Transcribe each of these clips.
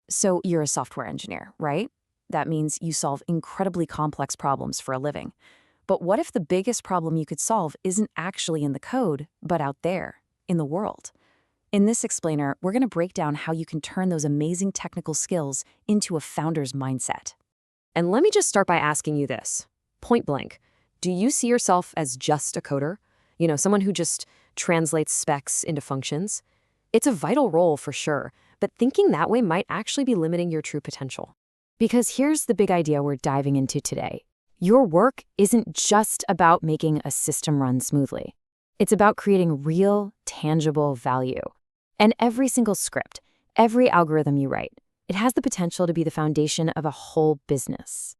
So you're a software engineer, right? That means you solve incredibly complex problems for a living. But what if the biggest problem you could solve isn't actually in the code, but out there, in the world? In this explainer, we're going to break down how you can turn those amazing technical skills into a founder's mindset. And let me just start by asking you this. Point blank, do you see yourself as just a coder? Someone who just translates specs into functions? It's a vital role for sure, but thinking that way might actually be limiting your true potential. Because here's the big idea we're diving into today. Your work isn't just about making a system run smoothly. It's about creating real, tangible value. And every single script, every algorithm you write, it has the potential to be the foundation of a whole business.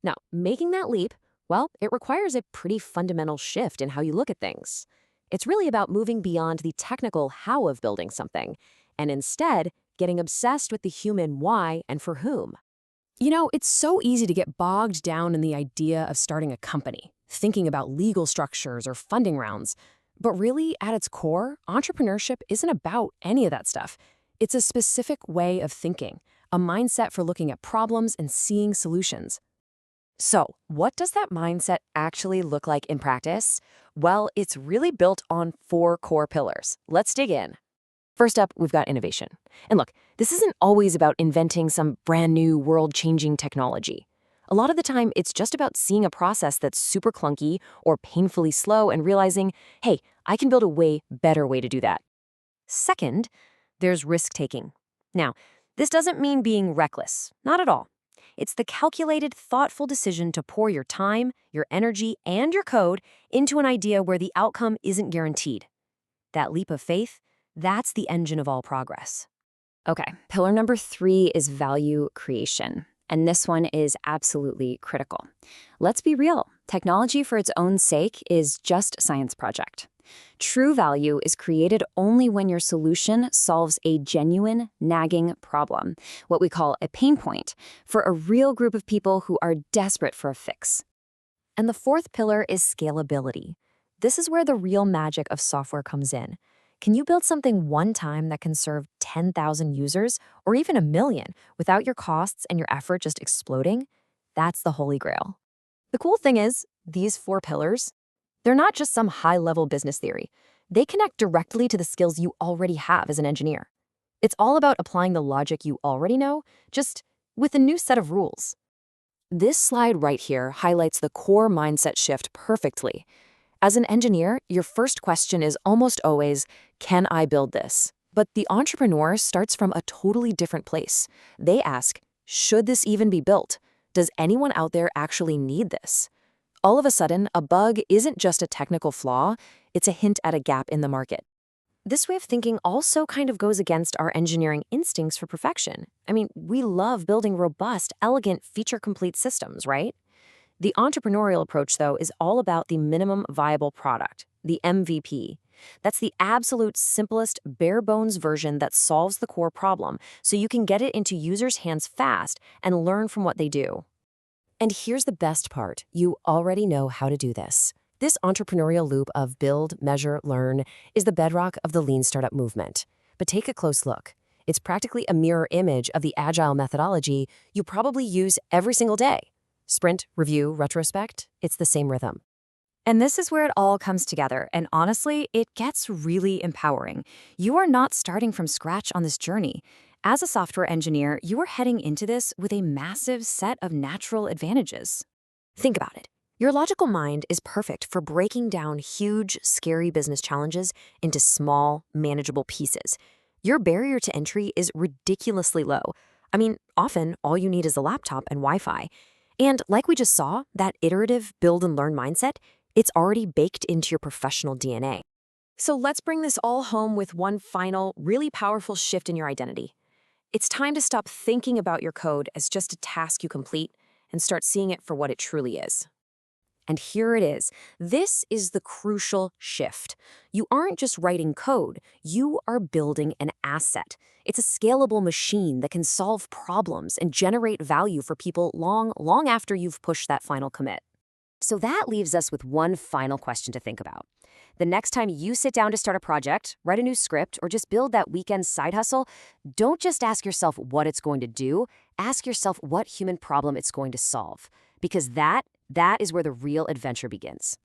Now, making that leap, well, it requires a pretty fundamental shift in how you look at things. It's really about moving beyond the technical how of building something, and instead getting obsessed with the human why and for whom. It's so easy to get bogged down in the idea of starting a company, thinking about legal structures or funding rounds. But really, at its core, entrepreneurship isn't about any of that stuff. It's a specific way of thinking, a mindset for looking at problems and seeing solutions. So, what does that mindset actually look like in practice? Well, it's really built on 4 core pillars. Let's dig in. First up, we've got innovation. And look, this isn't always about inventing some brand new world-changing technology. A lot of the time, it's just about seeing a process that's super clunky or painfully slow and realizing, hey, I can build a way better way to do that. Second, there's risk-taking. Now, this doesn't mean being reckless, not at all. It's the calculated, thoughtful decision to pour your time, your energy, and your code into an idea where the outcome isn't guaranteed. That leap of faith, that's the engine of all progress. Okay, pillar number 3 is value creation. And this one is absolutely critical. Let's be real. Technology for its own sake is just a science project. True value is created only when your solution solves a genuine, nagging problem, what we call a pain point, for a real group of people who are desperate for a fix. And the 4th pillar is scalability. This is where the real magic of software comes in. Can you build something one time that can serve 10,000 users or even 1,000,000 without your costs and your effort just exploding? That's the holy grail. The cool thing is, these 4 pillars, they're not just some high-level business theory. They connect directly to the skills you already have as an engineer. It's all about applying the logic you already know, just with a new set of rules. This slide right here highlights the core mindset shift perfectly. As an engineer, your first question is almost always, can I build this? But the entrepreneur starts from a totally different place. They ask, should this even be built? Does anyone out there actually need this? All of a sudden, a bug isn't just a technical flaw, it's a hint at a gap in the market. This way of thinking also kind of goes against our engineering instincts for perfection. We love building robust, elegant, feature-complete systems, right? The entrepreneurial approach, though, is all about the minimum viable product, the MVP. That's the absolute simplest, bare-bones version that solves the core problem, so you can get it into users' hands fast and learn from what they do. And here's the best part. You already know how to do this. This entrepreneurial loop of build, measure, learn is the bedrock of the lean startup movement. But take a close look. It's practically a mirror image of the agile methodology you probably use every single day. Sprint, review, retrospect, it's the same rhythm. And this is where it all comes together, and honestly, it gets really empowering. You are not starting from scratch on this journey. As a software engineer, you are heading into this with a massive set of natural advantages. Think about it. Your logical mind is perfect for breaking down huge, scary business challenges into small, manageable pieces. Your barrier to entry is ridiculously low. Often all you need is a laptop and Wi-Fi. And like we just saw, that iterative build and learn mindset, it's already baked into your professional DNA. So let's bring this all home with one final, really powerful shift in your identity. It's time to stop thinking about your code as just a task you complete and start seeing it for what it truly is. And here it is. This is the crucial shift. You aren't just writing code, you are building an asset. It's a scalable machine that can solve problems and generate value for people long after you've pushed that final commit. So that leaves us with one final question to think about. The next time you sit down to start a project, write a new script, or just build that weekend side hustle, don't just ask yourself what it's going to do, ask yourself what human problem it's going to solve. Because that is where the real adventure begins.